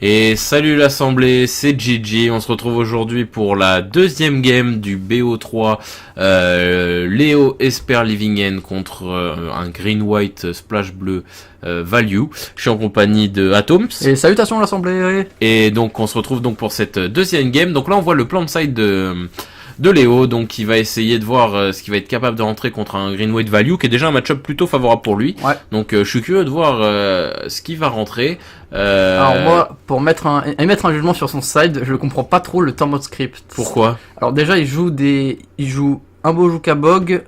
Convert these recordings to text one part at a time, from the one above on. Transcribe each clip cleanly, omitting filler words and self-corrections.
Et salut l'assemblée, c'est Gigi, on se retrouve aujourd'hui pour la deuxième game du BO3 Léo Esper Livingen contre un Green White Splash Bleu Value. Je suis en compagnie de Atoms. Et salutations l'assemblée. Et donc on se retrouve donc pour cette deuxième game. Donc là on voit le plan de side de Léo, donc qui va essayer de voir ce qu'il va être capable de rentrer contre un Green White Value, qui est déjà un match-up plutôt favorable pour lui. Ouais. Donc je suis curieux de voir ce qu'il va rentrer. Alors moi, pour émettre un jugement sur son side, je comprends pas trop le turn mode script. Pourquoi? Alors déjà, il joue un Bojuka Bog.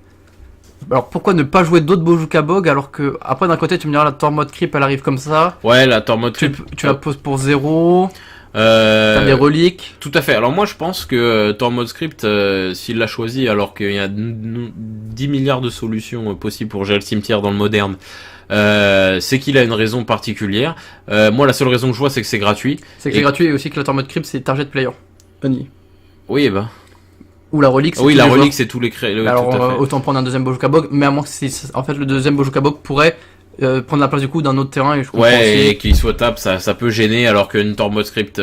Alors pourquoi ne pas jouer d'autres Bojuka Bog alors que après d'un côté tu me diras la turn mode creep elle arrive comme ça. Ouais, la turn mode creep. Tu la poses pour 0. T'as des reliques. Tout à fait. Alors moi je pense que Tormod Script, s'il l'a choisi alors qu'il y a 10 milliards de solutions possibles pour gérer le cimetière dans le moderne, c'est qu'il a une raison particulière. Moi la seule raison que je vois c'est que c'est gratuit. C'est que c'est gratuit et aussi que la Tormod Script c'est target player. Only. Oui, bah. Ou la relique. Oui, la relique c'est tous les créés. Alors autant prendre un deuxième Bojuka Bog, mais à moins que en fait le deuxième Bojuka Bog pourrait prendre la place du coup d'un autre terrain et je comprends aussi. Et qu'il soit tap, ça peut gêner alors qu'une Tormod Script,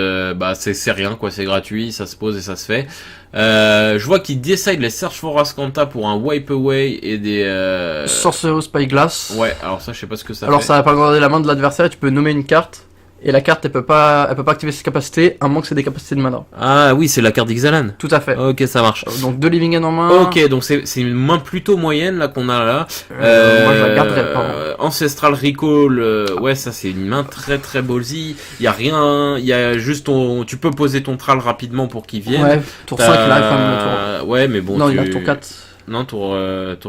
c'est rien quoi, c'est gratuit, ça se pose et ça se fait. Je vois qu'il décide les Search for Ascanta pour un Wipe Away et des Sorcerer Spyglass. Ouais, alors ça je sais pas ce que ça fait. Alors ça va pas garder la main de l'adversaire, tu peux nommer une carte. Et la carte, elle peut pas activer ses capacités, à moins que c'est des capacités de mana. Ah oui, c'est la carte d'Ixalan. Tout à fait. Ok, ça marche. Donc 2 Livingen en main. Ok, donc c'est une main plutôt moyenne là qu'on a là. Moi je la garderai pas. Ancestral Recall, ouais ça c'est une main très très ballsy. Il y a rien, il y a juste tu peux poser ton Thrall rapidement pour qu'il vienne. Ouais, tour 5 il arrive quand même le tour. Ouais, mais bon. Non, il arrive tour 4. Non, tour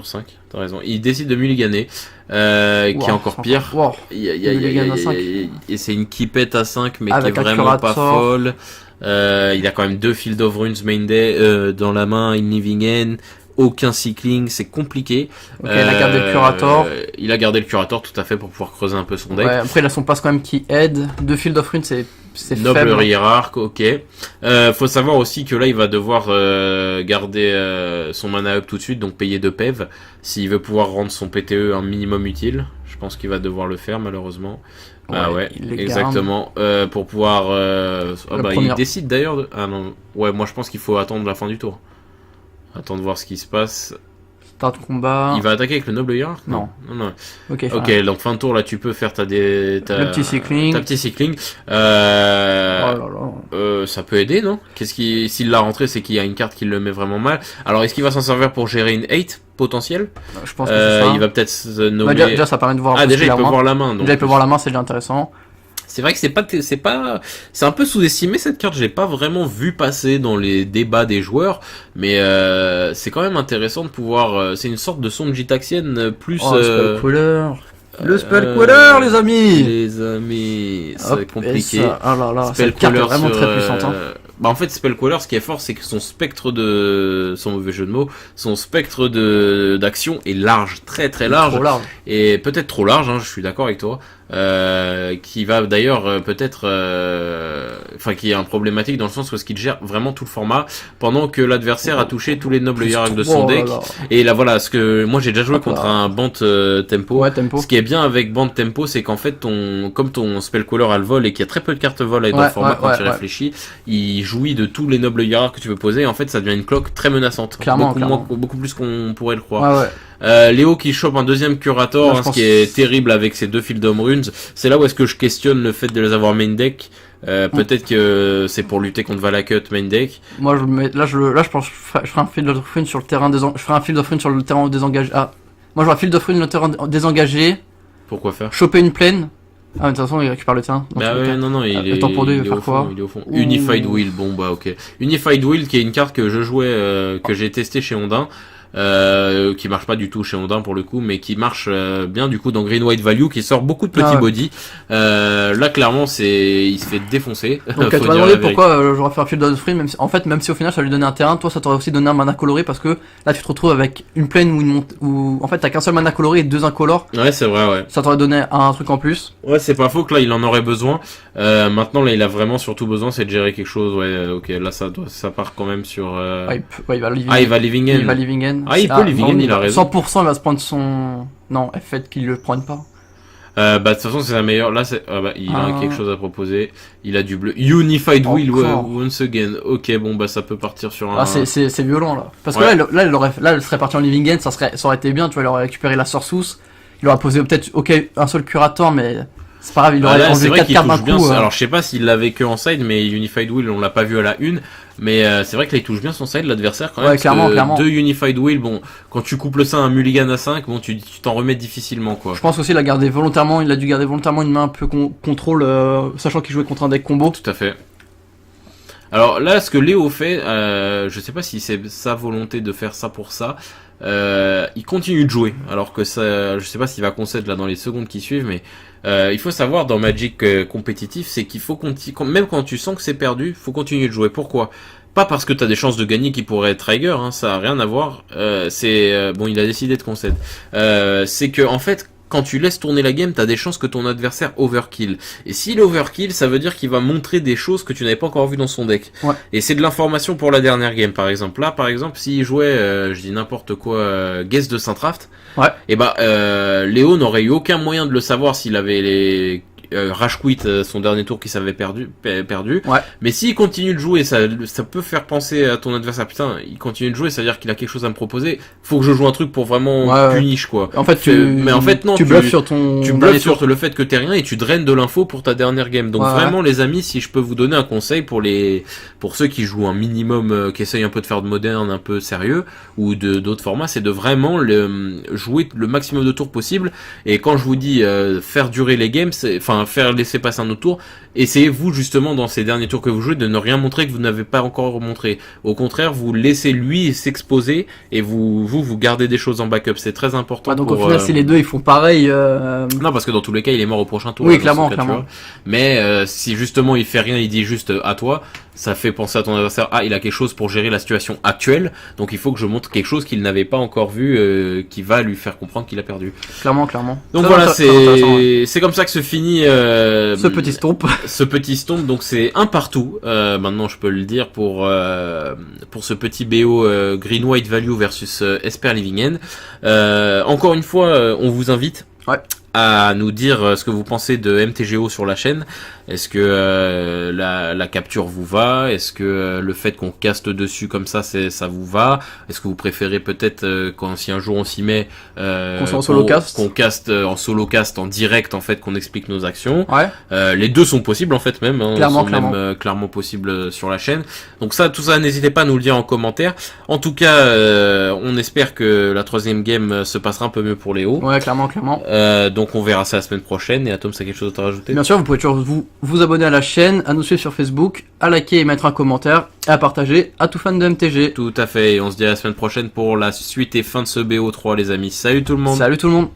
5, t'as raison. Il décide de mulliganer, qui est encore pire. Wow. Et c'est une keepette à 5, mais avec qui est vraiment pas folle. Il a quand même 2 Field of Runes main day dans la main, in Livingen, aucun cycling, c'est compliqué. Ok, il a gardé le Curator. Il a gardé le Curator tout à fait pour pouvoir creuser un peu son deck. Ouais, après il a son pass quand même qui aide. 2 Field of Runes c'est Noble faible. Hierarch, ok. Faut savoir aussi que là il va devoir garder son mana up tout de suite, donc payer 2 PEV s'il veut pouvoir rendre son PTE un minimum utile. Je pense qu'il va devoir le faire malheureusement. Ouais, exactement. Pour pouvoir il décide d'ailleurs de... Ah non, ouais, moi je pense qu'il faut attendre la fin du tour. Attendre voir ce qui se passe. Start combat. Il va attaquer avec le Noble Hierarch? Non. Ok, donc fin de tour là tu peux faire le petit cycling. Ta petit cycling. Oh là là. Ça peut aider, non? S'il l'a rentré, c'est qu'il y a une carte qui le met vraiment mal. Alors est-ce qu'il va s'en servir pour gérer une 8 potentielle? Je pense que c'est ça. Il va peut-être se nommer... déjà ça permet de voir. Déjà il peut voir la main. Donc... Déjà il peut voir la main, c'est déjà intéressant. C'est vrai que c'est un peu sous-estimé cette carte, je l'ai pas vraiment vu passer dans les débats des joueurs, mais c'est quand même intéressant de pouvoir, c'est une sorte de sonde gitaxienne plus... Spellcaller. Le Spellcaller, les amis, c'est compliqué. Ah là là, cette carte est vraiment très puissante. En fait, Spellcaller, ce qui est fort, c'est que son spectre sans mauvais jeu de mots, son spectre d'action est large, très très large. Trop large. Et peut-être trop large, je suis d'accord avec toi. Qui va d'ailleurs peut-être, qui est un problématique dans le sens où ce qu'il gère vraiment tout le format pendant que l'adversaire a touché tous les nobles hierarques de son deck. Et là voilà, ce que moi j'ai déjà joué contre un Bant Tempo. Ouais, Tempo. Ce qui est bien avec Bant Tempo, c'est qu'en fait comme ton Spellcaller a le vol et qu'il y a très peu de cartes vol dans le format quand tu réfléchis, il jouit de tous les nobles hierarques que tu peux poser. Et en fait, ça devient une cloque très menaçante. Clairement, beaucoup plus qu'on pourrait le croire. Ouais. Léo qui chope un deuxième Curator, ce qui est terrible avec ses 2 Field of Runes. C'est là où est-ce que je questionne le fait de les avoir main deck. Peut-être que c'est pour lutter contre Valakut main deck. Moi je pense que je ferai un Field of Runes sur le terrain désengagé. Ah, moi je ferai un Field of Runes sur le terrain désengagé. Pourquoi faire? Choper une plaine. Ah, de toute façon, il récupère le terrain. Non, il est, temps pour deux, il va faire quoi? Il est au fond. Unified Will, ok. Unified Will, qui est une carte que je jouais, que j'ai testé chez Ondin. Qui marche pas du tout chez Ondin pour le coup, mais qui marche bien du coup dans Green White Value, qui sort beaucoup de petits body. Là clairement il se fait défoncer. Donc tu m'as demandé pourquoi j'aurais fait un Field of Runes, même si au final ça lui donnait un terrain, toi ça t'aurait aussi donné un mana coloré, parce que là tu te retrouves avec une plaine où en fait t'as qu'un seul mana coloré et 2 incolores. Ouais, c'est vrai, ouais. Ça t'aurait donné un truc en plus. Ouais, c'est pas faux que là il en aurait besoin. Maintenant là il a vraiment surtout besoin, c'est de gérer quelque chose. Ouais, ok, là ça part quand même sur il va Livingen. Ah, il peut Livingen, il a raison. 100% il va se prendre son... Non, fait qu'il le prenne pas. Bah de toute façon c'est la meilleure. Là c'est il a Ah. quelque chose à proposer. Il a du bleu. Unified Will Encore. once again. Ok, bon bah ça peut partir sur un. Ah, c'est violent là. Parce que Ouais. là, elle serait partie en living end, ça aurait été bien, tu vois, il aurait récupéré la Sorceuse, il aurait posé peut-être, ok, un seul curator, mais c'est pas grave, il aurait Là, c'est enlevé vrai 4 qu'il cartes d'un touche bien. coup. Alors je sais pas s'il l'avait que en side, mais Unified Will on l'a pas vu à la une. Mais c'est vrai qu'il touche bien son side l'adversaire quand même. Ouais, parce clairement, que clairement. Deux Unified Will, bon, quand tu couples ça à un mulligan à 5, bon tu t'en remets difficilement quoi. Je pense aussi il a dû garder volontairement une main un peu contrôle, sachant qu'il jouait contre un deck combo. Tout à fait. Alors là, ce que Léo fait, je sais pas si c'est sa volonté de faire ça pour ça. Il continue de jouer, alors que ça, je sais pas s'il va concéder là dans les secondes qui suivent, mais il faut savoir dans Magic compétitif, c'est qu'il faut même quand tu sens que c'est perdu, faut continuer de jouer. Pourquoi? Pas parce que t'as des chances de gagner qui pourraient être Trigger, hein, ça a rien à voir. Bon, il a décidé de concéder. C'est que en fait, quand tu laisses tourner la game, t'as des chances que ton adversaire overkill. Et s'il overkill, ça veut dire qu'il va montrer des choses que tu n'avais pas encore vues dans son deck. Ouais. Et c'est de l'information pour la dernière game, par exemple. Là, par exemple, s'il jouait, je dis n'importe quoi, Guest de Saint-Traft, Ouais. et Léo n'aurait eu aucun moyen de le savoir s'il avait les Rage Quit son dernier tour qui s'avait perdu. Ouais. Mais s'il continue de jouer, ça peut faire penser à ton adversaire. Putain, il continue de jouer, ça veut dire qu'il a quelque chose à me proposer. Faut que je joue un truc pour vraiment Ouais. punish quoi. En fait, Mais en fait, non, tu bluffes sur ton. Tu dernier bluffes tour. sur le fait que t'es rien et tu draines de l'info pour ta dernière game. Donc Ouais, vraiment les amis, si je peux vous donner un conseil pour ceux qui jouent un minimum, qui essayent un peu de faire de moderne, un peu sérieux ou d'autres formats, c'est de vraiment jouer le maximum de tours possible. Et quand je vous dis faire durer les games, enfin faire laisser passer un autre tour, essayez-vous justement dans ces derniers tours que vous jouez de ne rien montrer que vous n'avez pas encore montré. Au contraire, vous laissez lui s'exposer et vous gardez des choses en backup. C'est très important. Ouais, donc pour, au final, si les deux ils font pareil. Non, parce que dans tous les cas, il est mort au prochain tour. Oui, là, dans clairement, ce cas, tu clairement. vois. Mais si justement il fait rien, il dit juste à toi, ça fait penser à ton adversaire. Ah, il a quelque chose pour gérer la situation actuelle, donc il faut que je montre quelque chose qu'il n'avait pas encore vu, qui va lui faire comprendre qu'il a perdu. Clairement, clairement. Donc Très voilà, intéressant, ouais. c'est comme ça que se finit Ce petit stomp. ce petit stomp. Donc c'est un partout. Maintenant, je peux le dire pour ce petit BO Green White Value versus Esper Living End. Encore une fois, on vous invite. Ouais. À nous dire ce que vous pensez de MTGO sur la chaîne. Est-ce que la capture vous va? Est-ce que le fait qu'on caste dessus comme ça, ça vous va? Est-ce que vous préférez peut-être si un jour on s'y met, Qu'on soit en solo cast. qu'on caste en solo cast en direct en fait, qu'on explique nos actions. Ouais. Les deux sont possibles en fait même, hein, Clairement, sont clairement. même clairement possibles sur la chaîne. Donc ça, tout ça, n'hésitez pas à nous le dire en commentaire. En tout cas, on espère que la troisième game se passera un peu mieux pour Léo. Ouais, clairement, clairement. Donc on verra ça la semaine prochaine. Et Atom, ça a quelque chose d'autre à rajouter? Bien sûr, vous pouvez toujours vous abonner à la chaîne, à nous suivre sur Facebook, à liker et mettre un commentaire, et à partager à tout fan de MTG. Tout à fait. Et on se dit à la semaine prochaine pour la suite et fin de ce BO3 les amis. Salut tout le monde. Salut tout le monde.